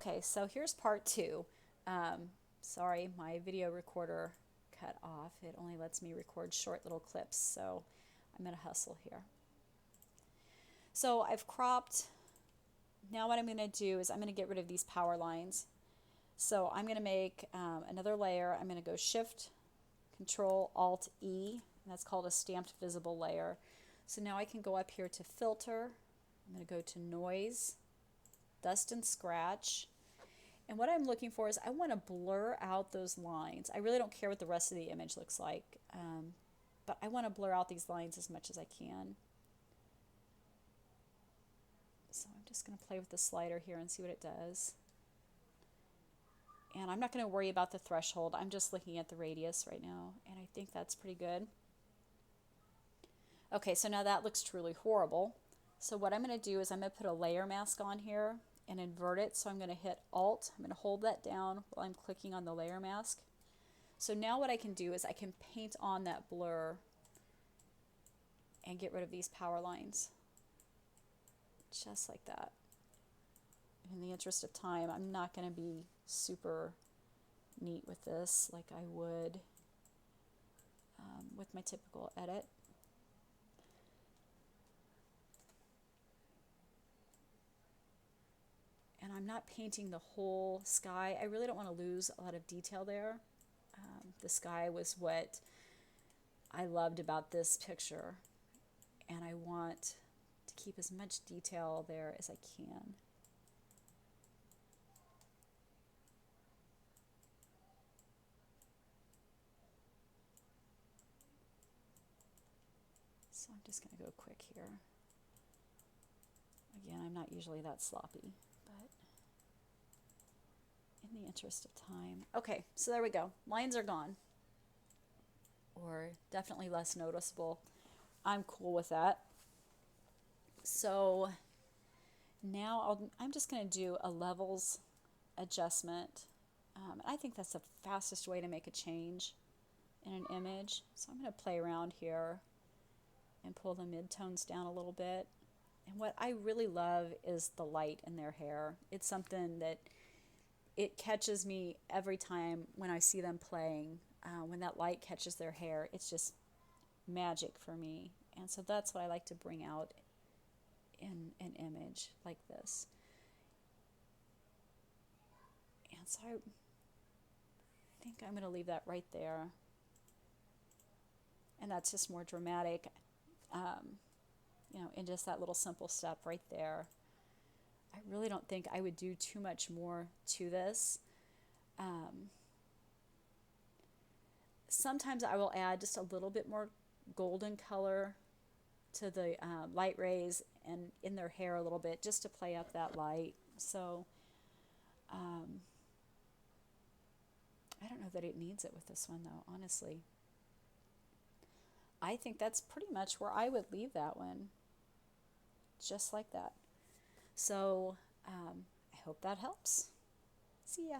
Okay, so here's part two. Sorry, my video recorder cut off. It only lets me record short little clips, so I'm gonna hustle here. So I've cropped. Now what I'm gonna do is I'm gonna get rid of these power lines. So I'm gonna make another layer. I'm gonna go Shift, Control, Alt, E, and that's called a stamped visible layer. So now I can go up here to Filter. I'm gonna go to Noise, Dust and Scratch. And what I'm looking for is I want to blur out those lines. I really don't care what the rest of the image looks like, but I want to blur out these lines as much as I can. So I'm just going to play with the slider here and see what it does. And I'm not going to worry about the threshold. I'm just looking at the radius right now, and I think that's pretty good. Okay, so now that looks truly horrible. So what I'm going to do is I'm going to put a layer mask on here and invert it. So I'm going to hit Alt. I'm going to hold that down while I'm clicking on the layer mask. So now what I can do is I can paint on that blur and get rid of these power lines. Just like that. In the interest of time, I'm not going to be super neat with this like I would with my typical edit. And I'm not painting the whole sky. I really don't want to lose a lot of detail there. The sky was what I loved about this picture, and I want to keep as much detail there as I can. So I'm just going to go quick here. Again, I'm not usually that sloppy, but in the interest of time. Okay, so there we go. Lines are gone, or definitely less noticeable. I'm cool with that. So now I'm just going to do a levels adjustment. I think that's the fastest way to make a change in an image. So I'm going to play around here and pull the midtones down a little bit. And what I really love is the light in their hair. It's something that it catches me every time when I see them playing. When that light catches their hair, it's just magic for me. And so that's what I like to bring out in an image like this. And so I think I'm going to leave that right there. And that's just more dramatic, in just that little simple step right there. I really don't think I would do too much more to this. Sometimes I will add just a little bit more golden color to the light rays and in their hair a little bit just to play up that light. So I don't know that it needs it with this one though, honestly. I think that's pretty much where I would leave that one, just like that. So I hope that helps. See ya.